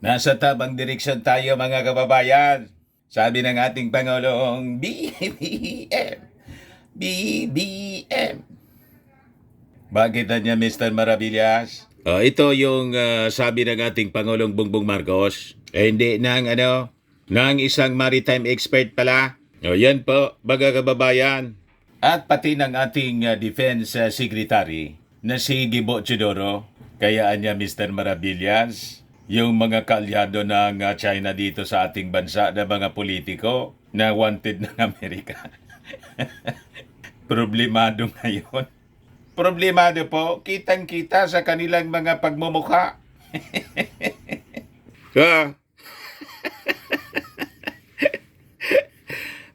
Nasa tabang direksyon tayo mga kababayan. Sabi ng ating Pangulong, BBM, BBM. Bakit na niya Mr. Maravillas? Ito yung sabi ng ating Pangulong Bongbong Marcos. Hindi ng isang maritime expert pala. Yan po, mga kababayan. At pati ng ating Defense Secretary na si Gibo Chidoro. Kayaan niya Mr. Maravillas. Yung mga kaalyado ng China dito sa ating bansa na mga politiko na wanted ng Amerika. Problemado ngayon. Problemado po, kitang-kita sa kanilang mga pagmumukha.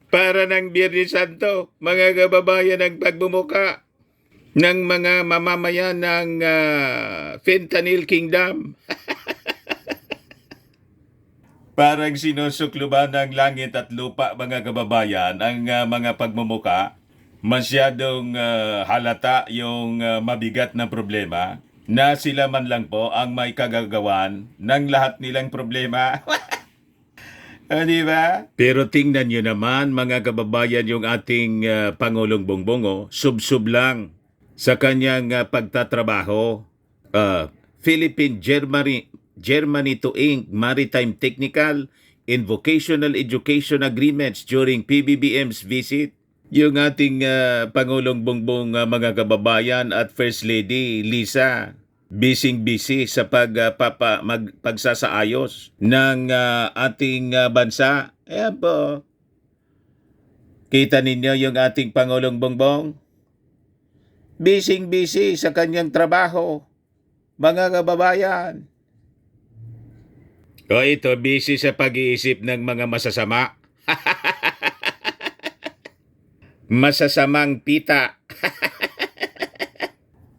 Para ng Biyernes Santo, mga kababayan ng pagmumukha ng mga mamamayan ng Fentanyl Kingdom. Parang sinusukluban ng langit at lupa, mga kababayan, ang mga pagmumuka. Masyadong halata yung mabigat na problema na sila man lang po ang may kagagawan ng lahat nilang problema. Di ba? Pero tingnan nyo naman, mga kababayan, yung ating Pangulong Bongbong, sub-sub lang sa kanyang pagtatrabaho. Philippine Germany to Inc. Maritime Technical and Vocational Education Agreements during PBBM's visit. Yung ating Pangulong Bongbong, mga kababayan, at First Lady Lisa, busy sa pagsasaayos ng ating bansa. Ayan po. Kita ninyo yung ating Pangulong Bongbong? Busy sa kanyang trabaho, mga kababayan. O ito, busy sa pag-iisip ng mga masasama. Masasamang pita.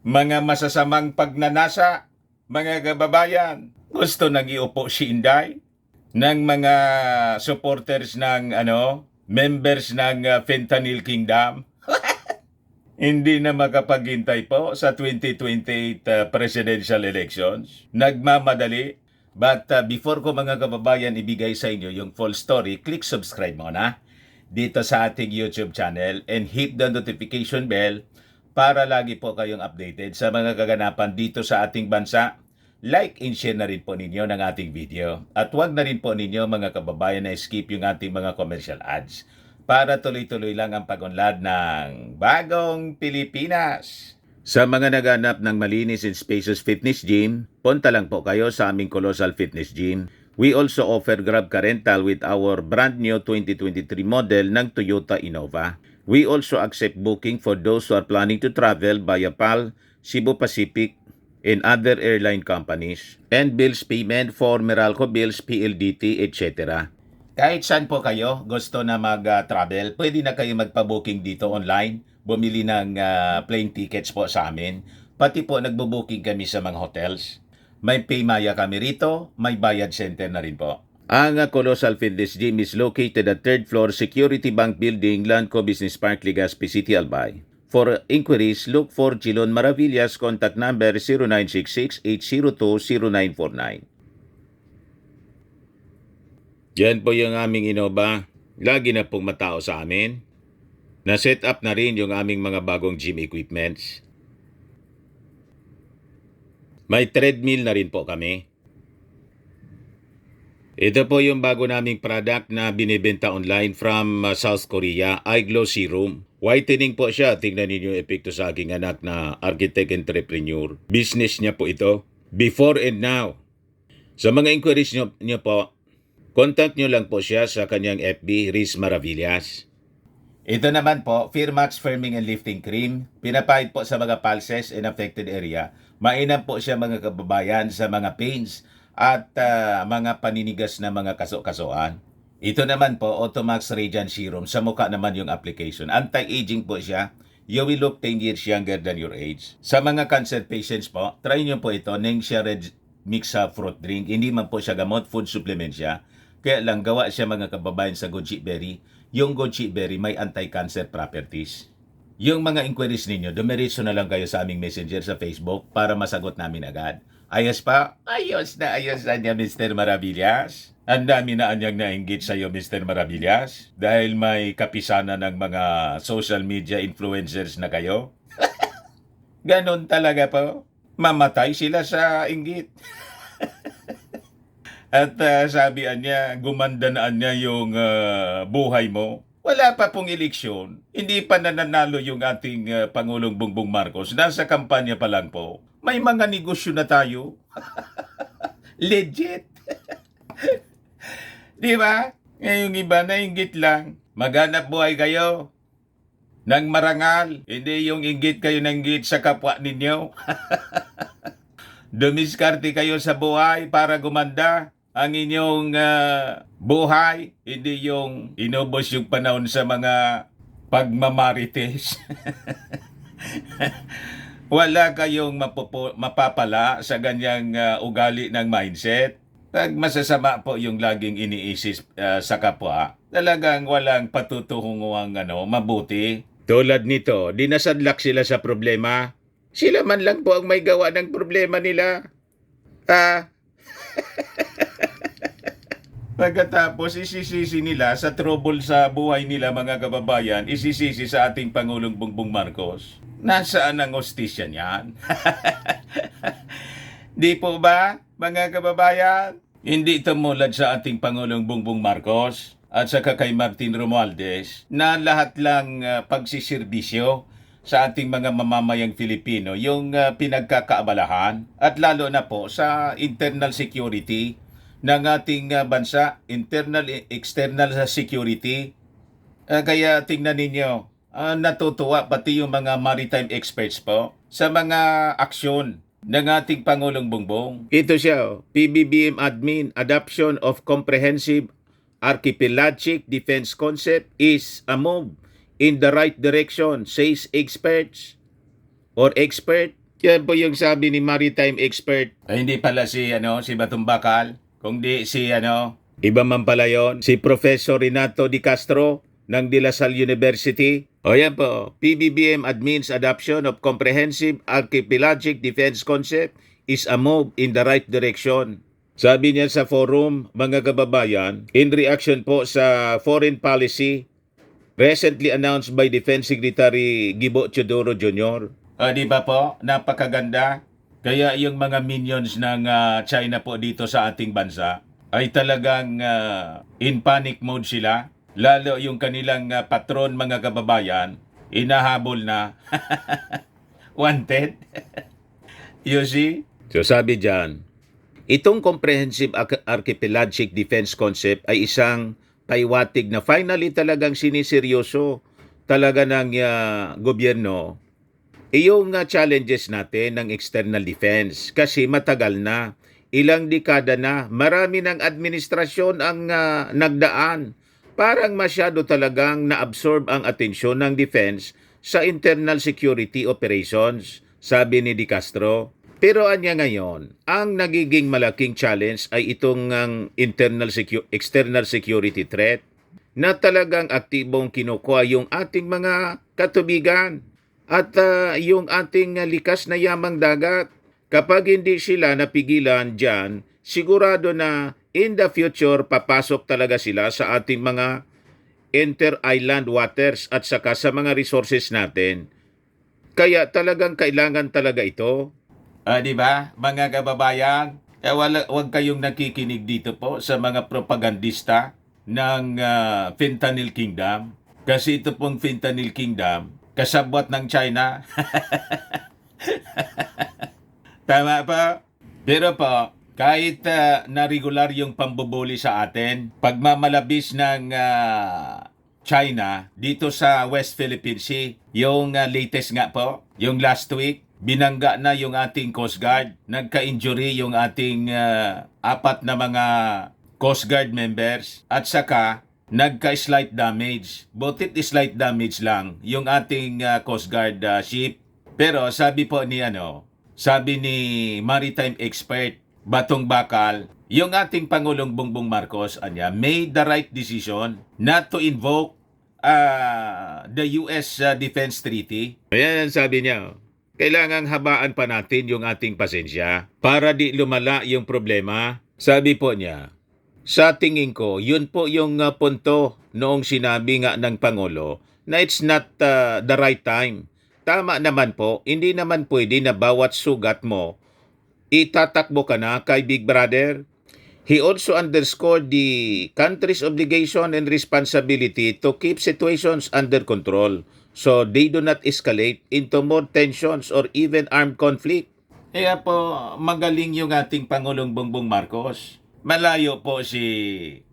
Mga masasamang pagnanasa, mga kababayan. Gusto nang iupo si Inday ng mga supporters ng members ng Fentanyl Kingdom. Hindi na makapaghintay po sa 2028 presidential elections. Nagmamadali. But before ko, mga kababayan, ibigay sa inyo yung full story, click subscribe muna dito sa ating YouTube channel and hit the notification bell para lagi po kayong updated sa mga kaganapan dito sa ating bansa. Like and share na rin po ninyo ng ating video. At huwag na rin po ninyo, mga kababayan, na skip yung ating mga commercial ads para tuloy-tuloy lang ang pag-unlad ng Bagong Pilipinas. Sa mga naghanap ng malinis and spacious fitness gym, punta lang po kayo sa aming Colossal Fitness Gym. We also offer Grab Car Rental with our brand new 2023 model ng Toyota Innova. We also accept booking for those who are planning to travel via PAL, Cebu Pacific, and other airline companies. And bills payment for Meralco Bills, PLDT, etc. Kahit saan po kayo gusto na mag-travel, pwede na kayo magpa-booking dito online. Bumili ng plane tickets po sa amin. Pati po nagbo-booking kami sa mga hotels. May Paymaya kami rito, may bayad center na rin po. Ang Colossal Fitness Gym is located at 3rd floor Security Bank Building, Lanco Business Park, Legazpi City, Albay. For inquiries, look for Chilon Maravillas, contact number 0966-802-0949. Yan po yung aming Innova. Lagi na pong matao sa amin. Na-set up na rin yung aming mga bagong gym equipments. May treadmill na rin po kami. Ito po yung bago naming product na binibenta online from South Korea, iGlow Serum. Whitening po siya. Tingnan ninyo yung epekto sa aking anak na architect entrepreneur. Business niya po ito. Before and now. Sa mga inquiries niyo po, contact nyo lang po siya sa kanyang FB, Riz Maravillas. Ito naman po, Firmax Firming and Lifting Cream. Pinapahid po sa mga pulses and affected area. Mainam po siya, mga kababayan, sa mga pains at mga paninigas na mga kaso-kasoan. Ito naman po, Automax Radiant Serum. Sa mukha naman yung application. Anti-aging po siya. You will look 10 years younger than your age. Sa mga cancer patients po, try nyo po ito, Nengxia Red Mix fruit drink. Hindi man po siya gamot, food supplement siya. Kaya lang gawa siya, mga kababayan, sa goji berry. Yung goji berry may anti-cancer properties. Yung mga inquiries ninyo, dumiretso na lang kayo sa aming messenger sa Facebook para masagot namin agad. Ayos pa? Ayos na niya, Mr. Maravillas. Ang dami na anyang nainggit sa'yo, Mr. Maravillas. Dahil may kapisanan ng mga social media influencers na kayo. Ganon talaga po. Mamatay sila sa inggit. At sabihan niya, gumandaan niya yung buhay mo. Wala pa pong eleksyon. Hindi pa nananalo yung ating Pangulong Bongbong Marcos. Nasa kampanya pa lang po. May mga negosyo na tayo. Legit. Di ba? Ngayong iba nainggit lang. Maghanap buhay kayo ng marangal. Hindi yung inggit kayo ng inggit sa kapwa ninyo. Dumiskarte kayo sa buhay para gumanda ang inyong buhay. Hindi yung inubos yung panahon sa mga pagmamarites. Wala kayong mapapala sa ganyang ugali ng mindset. Pag masasama po yung laging iniisip sa kapwa, talagang walang patutunguhang mabuti. Tulad nito, dinasadlak sila sa problema. Sila man lang po ang may gawa ng problema nila. Pagkatapos isisisi nila sa trouble sa buhay nila, mga kababayan, isisisi sa ating Pangulong Bongbong Marcos. Nasaan ang hostisya niyan? Di po ba, mga kababayan? Hindi tumulad sa ating Pangulong Bongbong Marcos at saka kay Martin Romualdez na lahat lang pagsisirbisyo sa ating mga mamamayang Filipino yung pinagkakaabalahan at lalo na po sa internal security ng ating bansa, internal, external security. Kaya tingnan ninyo, natutuwa pati yung mga maritime experts po sa mga aksyon ng ating Pangulong Bongbong. Ito siya, PBBM Admin, Adoption of Comprehensive Archipelagic Defense Concept is a move in the right direction, says experts or expert. Yan po yung sabi ni maritime expert. Ay, hindi pala si Batong Bakal, kundi si iba man pala yon, si Professor Renato Di Castro ng De La Salle University. O yan po, PBBM admins adoption of comprehensive archipelagic defense concept is a move in the right direction. Sabi niya sa forum, mga kababayan, in reaction po sa foreign policy recently announced by Defense Secretary Gibo Teodoro Jr. Di ba po? Napakaganda. Kaya yung mga minions ng China po dito sa ating bansa ay talagang in panic mode sila. Lalo yung kanilang patron, mga kababayan, inahabol na. Wanted. You see? So sabi dyan, itong comprehensive archipelagic defense concept ay isang paiwatig na finally talagang siniseryoso talaga ng gobyerno yung challenges natin ng external defense. Kasi matagal na, ilang dekada na, marami ng administrasyon ang nagdaan. Parang masyado talagang na-absorb ang atensyon ng defense sa internal security operations, sabi ni Di Castro. Pero anya ngayon, ang nagiging malaking challenge ay itong external security threat na talagang aktibong kinukuha yung ating mga katubigan at yung ating likas na yamang dagat. Kapag hindi sila napigilan dyan, sigurado na in the future papasok talaga sila sa ating mga inter-island waters at saka sa mga resources natin. Kaya talagang kailangan talaga ito. Di ba, mga kababayan? Huwag kayong nakikinig dito po sa mga propagandista ng Fentanyl Kingdom. Kasi ito pong Fentanyl Kingdom, kasabwat ng China. Tama pa? Pero po, kahit na regular yung pambubuli sa atin, pagmamalabis ng China dito sa West Philippine Sea, yung latest nga po, yung last week, binangga na yung ating Coast Guard. Nagka-injury yung ating 4 na mga Coast Guard members at saka nagka-slight damage. Butit slight damage lang yung ating Coast Guard ship. Pero sabi po ni sabi ni maritime expert Batong Bakal, yung ating Pangulong Bongbong Marcos made the right decision not to invoke the US Defense Treaty. Ayan sabi niya. kailangang habaan pa natin yung ating pasensya para di lumala yung problema. Sabi po niya, sa tingin ko, yun po yung punto noong sinabi nga ng Pangulo na it's not the right time. Tama naman po, hindi naman pwede na bawat sugat mo, itatakbo ka na kay Big Brother. He also underscored the country's obligation and responsibility to keep situations under control so they do not escalate into more tensions or even armed conflict. Kaya po, magaling yung ating Pangulong Bongbong Marcos. Malayo po si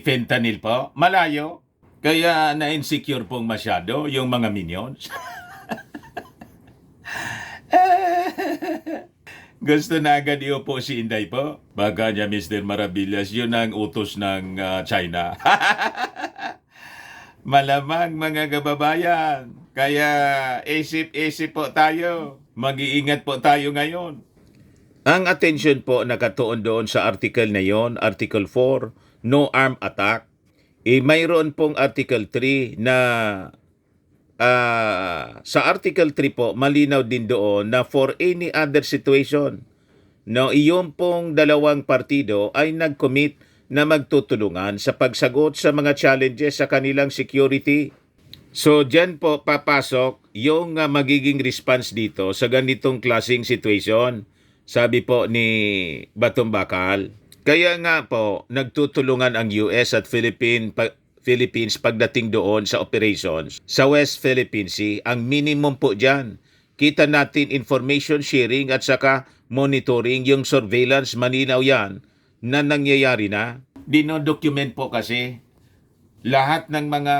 fentanyl po. Malayo. Kaya na-insecure pong masyado yung mga minions. Gusto na agad iupo si Inday po. Baka niya, Mr. Maravillas, yun ang utos ng China. Malamang mga kababayan. Kaya isip-isip po tayo. Mag-iingat po tayo ngayon. Ang attention po nakatuon doon sa article na yon, Article 4, No Arm Attack. Mayroon pong Article 3 na sa Article 3 po, malinaw din doon na for any other situation, no, iyon pong dalawang partido ay nag-commit na magtutulungan sa pagsagot sa mga challenges sa kanilang security. So, dyan po papasok yung magiging response dito sa ganitong klaseng situation. Sabi po ni Batong Bakal. Kaya nga po, nagtutulungan ang US at Philippines pagdating doon sa operations sa West Philippine Sea. Ang minimum po dyan, kita natin information sharing at saka monitoring, yung surveillance, malinaw yan na nangyayari na. Dinodocument po kasi lahat ng mga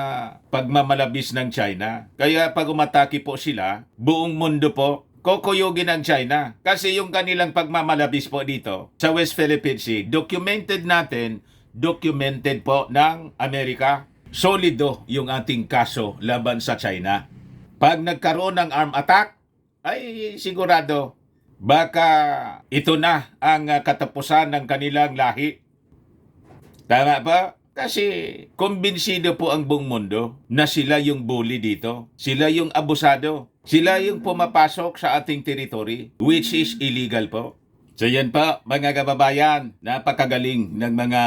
pagmamalabis ng China. Kaya pag umatake po sila, buong mundo po, kokuyugin ang China. Kasi yung kanilang pagmamalabis po dito sa West Philippine Sea, documented natin, documented po ng Amerika. Solido yung ating kaso laban sa China. Pag nagkaroon ng arm attack, ay sigurado, baka ito na ang katapusan ng kanilang lahi. Tama ba? Kasi kumbinsido po ang buong mundo na sila yung bully dito. Sila yung abusado. Sila yung pumapasok sa ating territory, which is illegal po. So yan pa, mga kababayan, napakagaling ng mga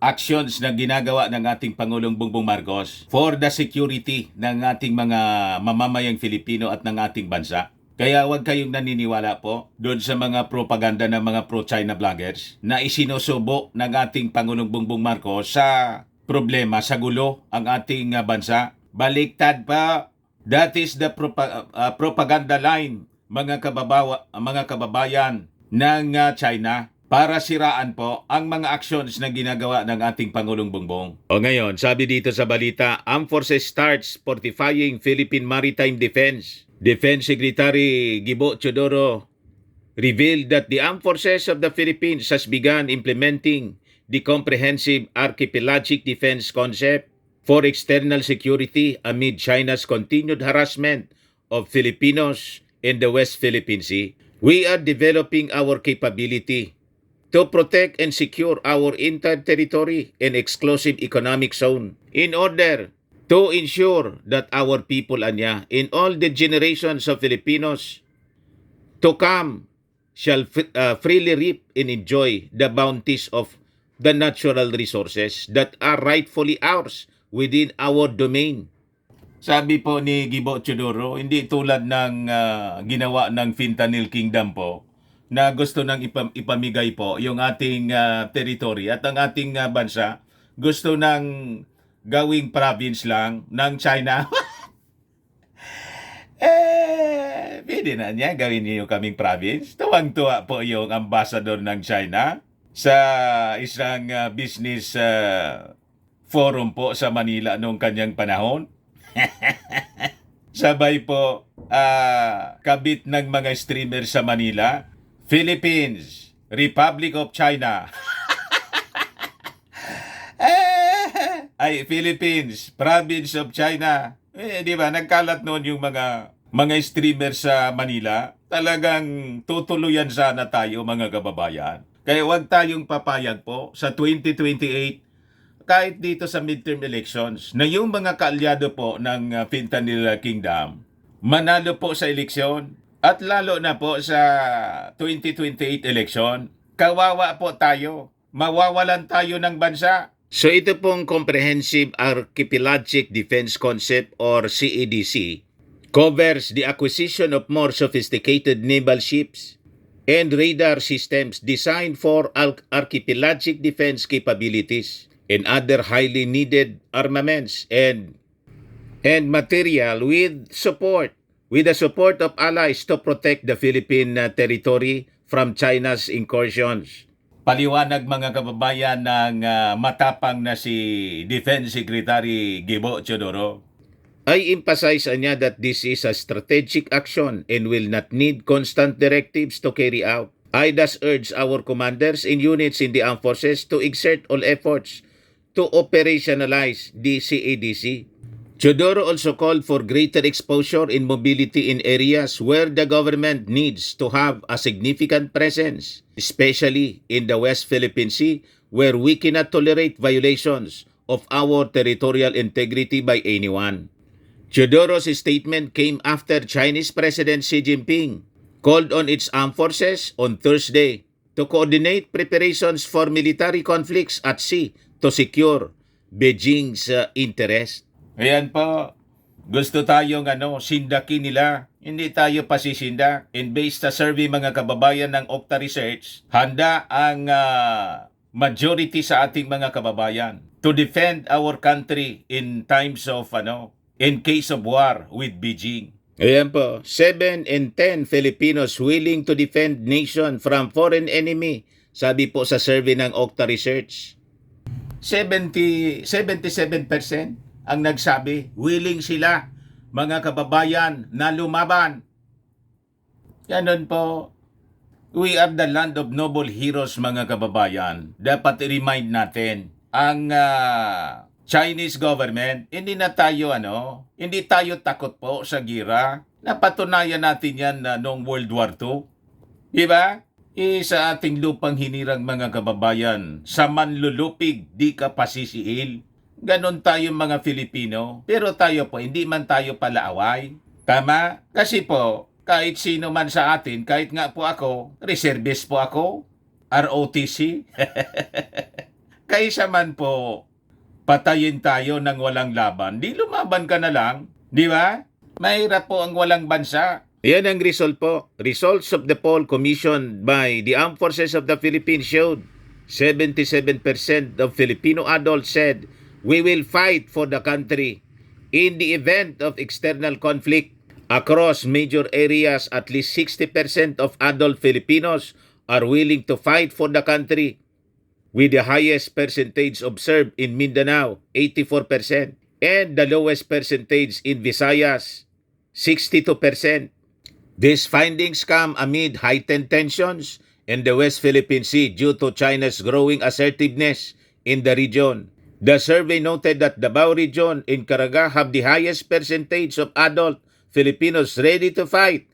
actions na ginagawa ng ating Pangulong Bongbong Marcos for the security ng ating mga mamamayang Filipino at ng ating bansa. Kaya huwag kayong naniniwala po doon sa mga propaganda ng mga pro-China vloggers na isinusubo ng ating Pangulong Bongbong Marcos sa problema, sa gulo ang ating bansa. Baliktad pa. That is the propaganda line, mga kababayan ng China para siraan po ang mga actions na ginagawa ng ating Pangulong Bongbong. O ngayon, sabi dito sa balita, Armed Forces starts fortifying Philippine Maritime Defense. Defense Secretary Gibo Teodoro revealed that the Armed Forces of the Philippines has begun implementing the comprehensive archipelagic defense concept for external security amid China's continued harassment of Filipinos in the West Philippine Sea. We are developing our capability to protect and secure our entire territory and exclusive economic zone in order to ensure that our people, anya, in all the generations of Filipinos to come shall freely reap and enjoy the bounties of the natural resources that are rightfully ours within our domain. Sabi po ni Gibo Teodoro, hindi tulad ng ginawa ng Fentanyl Kingdom po na gusto nang ipamigay po yung ating territory at ang ating bansa gusto nang gawing province lang ng China. Pwede na niya gawin niyo kaming province. Tuwang-tuwa po yung ambassador ng China sa isang business forum po sa Manila noong kanyang panahon. Sabay po kabit ng mga streamer sa Manila, Philippines, Republic of China. Ay, Philippines, Province of China. Di ba? Nagkalat noon yung mga streamer sa Manila. Talagang tutuluyan sana tayo, mga kababayan. Kaya huwag tayong papayag po sa 2028, kahit dito sa midterm elections, na yung mga kaalyado po ng Fentanyl Kingdom, manalo po sa eleksyon. At lalo na po sa 2028 election, kawawa po tayo. Mawawalan tayo ng bansa. So ito pong Comprehensive Archipelagic Defense Concept or CADC covers the acquisition of more sophisticated naval ships and radar systems designed for archipelagic defense capabilities and other highly needed armaments and material with the support of allies to protect the Philippine territory from China's incursions. Paliwanag mga kababayan ng matapang na si Defense Secretary Gibo Teodoro. I emphasize niya that this is a strategic action and will not need constant directives to carry out. I thus urge our commanders and units in the armed forces to exert all efforts to operationalize the CADC. Teodoro also called for greater exposure in mobility in areas where the government needs to have a significant presence, especially in the West Philippine Sea, where we cannot tolerate violations of our territorial integrity by anyone. Teodoro's statement came after Chinese President Xi Jinping called on its armed forces on Thursday to coordinate preparations for military conflicts at sea to secure Beijing's interest. Ayan po, gusto tayong sindakin nila. Hindi tayo pasisindak. And based sa survey mga kababayan ng Okta Research, handa ang majority sa ating mga kababayan to defend our country in times of in case of war with Beijing. Ayan po, 7 in 10 Filipinos willing to defend nation from foreign enemy, sabi po sa survey ng Okta Research. 77% ang nagsabi, willing sila, mga kababayan, na lumaban. Ganun po, we are the land of noble heroes, mga kababayan. Dapat i-remind natin, ang Chinese government, hindi tayo takot po sa gira. Napatunayan natin yan noong World War II. Diba? Sa ating lupang hinirang mga kababayan, sa manlulupig, di ka pasisiil. Ganon tayo mga Filipino, pero tayo po, hindi man tayo palaaway. Tama? Kasi po, kahit sino man sa atin, kahit nga po ako, reservist po ako, ROTC. Kaysa man po, patayin tayo ng walang laban, di lumaban ka na lang, di ba? Mahirap po ang walang bansa. Yan ang result po. Results of the poll commissioned by the Armed Forces of the Philippines showed 77% of Filipino adults said, "We will fight for the country." In the event of external conflict across major areas, at least 60% of adult Filipinos are willing to fight for the country, with the highest percentage observed in Mindanao, 84%, and the lowest percentage in Visayas, 62%. These findings come amid heightened tensions in the West Philippine Sea due to China's growing assertiveness in the region. The survey noted that Davao region in Caraga have the highest percentage of adult Filipinos ready to fight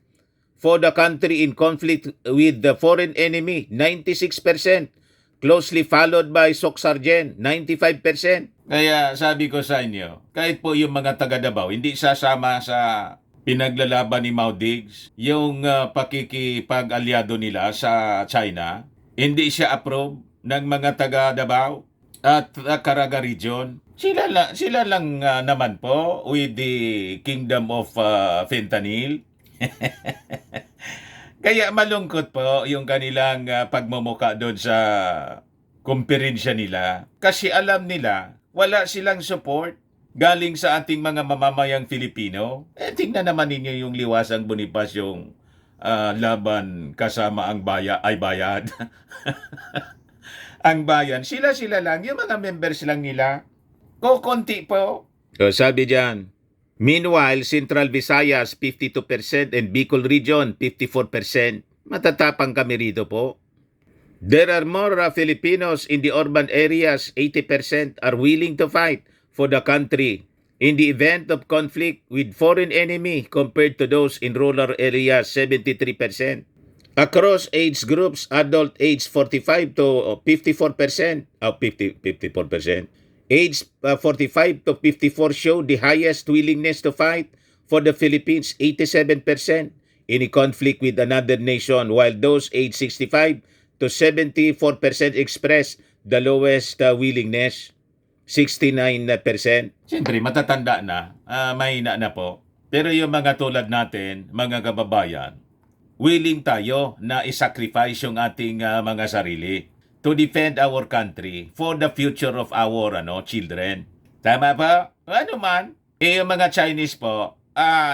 for the country in conflict with the foreign enemy, 96%, closely followed by Socsargen, 95%. Kaya sabi ko sa inyo, kahit po yung mga taga Davao, hindi sasama sa pinaglalaban ni Mao Diggs, yung pakikipag-alyado nila sa China, hindi siya approve ng mga taga Davao at Caraga region. Sila lang naman po with the Kingdom of Fentanyl. Kaya malungkot po yung kanilang pagmumuka doon sa kumperensya nila. Kasi alam nila, wala silang support galing sa ating mga mamamayang Filipino. Tingnan naman ninyo yung Liwasang Bonifacio laban kasama ang bayad. Ang bayan, sila lang, yung mga members lang nila. Konti po. So, sabi diyan, meanwhile, Central Visayas 52% and Bicol Region 54%. Matatapang kami rito po. There are more Filipinos in the urban areas, 80% are willing to fight for the country in the event of conflict with foreign enemy compared to those in rural areas, 73%. Across age groups, adult age 45 to 54%, 54%. Age 45 to 54 show the highest willingness to fight for the Philippines, 87%. any conflict with another nation, while those aged 65 to 74% expressed the lowest willingness, 69%. Siyempre, matatanda na, mahina na po. Pero yung mga tulad natin, mga kababayan, willing tayo na isacrifice yung ating mga sarili to defend our country for the future of our children. Tama ba? Ano man, yung mga Chinese po,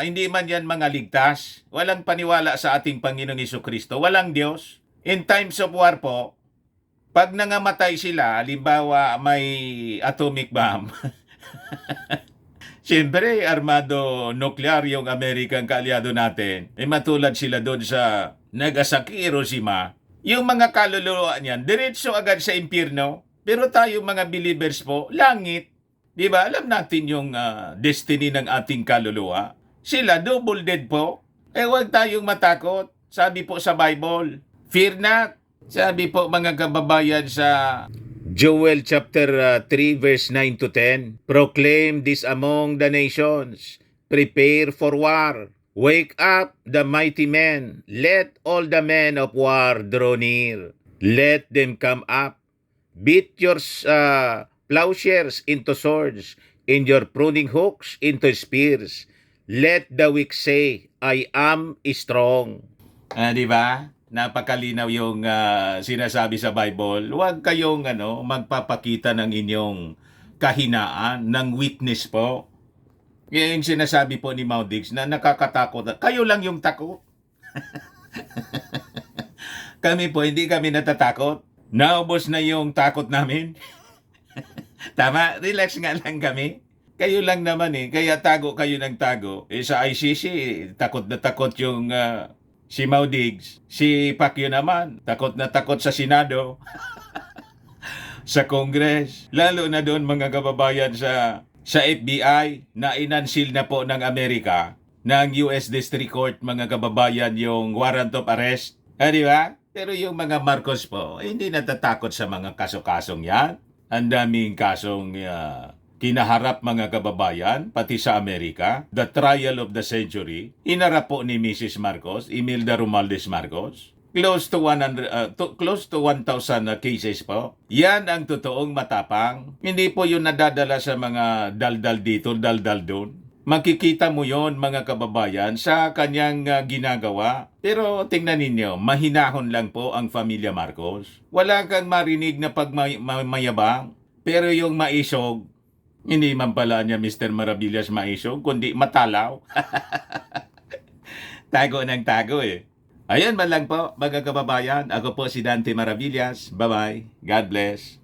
hindi man yan mga ligtas. Walang paniwala sa ating Panginoong Jesucristo. Walang Diyos. In times of war po, pag nangamatay sila, halimbawa may atomic bomb, siyempre, armado nuclear yung Amerikang kaalyado natin. Matulad sila doon sa Nagasaki, Hiroshima. Yung mga kaluluwa niyan, diretso agad sa impyerno. Pero tayo mga believers po, langit. Di ba? Alam natin yung destiny ng ating kaluluwa. Sila, double dead po. Huwag tayong matakot. Sabi po sa Bible, fear not. Sabi po mga kababayan sa Joel chapter 3 verse 9 to 10, proclaim this among the nations, prepare for war, wake up the mighty men, let all the men of war draw near, let them come up, beat your plowshares into swords, and your pruning hooks into spears, let the weak say, I am strong. Di ba? Napakalinaw yung sinasabi sa Bible. Huwag kayong magpapakita ng inyong kahinaan, ng weakness po. Yung sinasabi po ni Maudix na nakakatakot. Kayo lang yung takot. Kami po, hindi kami natatakot. Naubos na yung takot namin. Tama? Relax nga lang kami. Kayo lang naman Kaya tago kayo ng tago. Sa ICC, takot na takot yung si Maudix, si Pacquiao naman, takot na takot sa Senado, sa Congress, lalo na doon mga kababayan sa FBI na inansil na po ng Amerika, ng US District Court mga kababayan yung warrant of arrest. Di ba? Pero yung mga Marcos po, hindi natatakot sa mga kaso-kasong yan. Ang daming kasong kinaharap mga kababayan, pati sa Amerika, the trial of the century, inarap po ni Mrs. Marcos, Imelda Romualdez Marcos, close to 1,000 cases po. Yan ang totoong matapang. Hindi po yun nadadala sa mga daldal dito, daldal doon. Makikita mo yon mga kababayan sa kanyang ginagawa. Pero tingnan ninyo, mahinahon lang po ang Pamilya Marcos. Wala kang marinig na pagmayabang. Pero yung maisog, hindi man pala niya Mr. Maravillas maisog, kundi matalaw. Tago ng tago Ayan man lang po, mga kababayan. Ako po si Dante Maravillas. Bye-bye. God bless.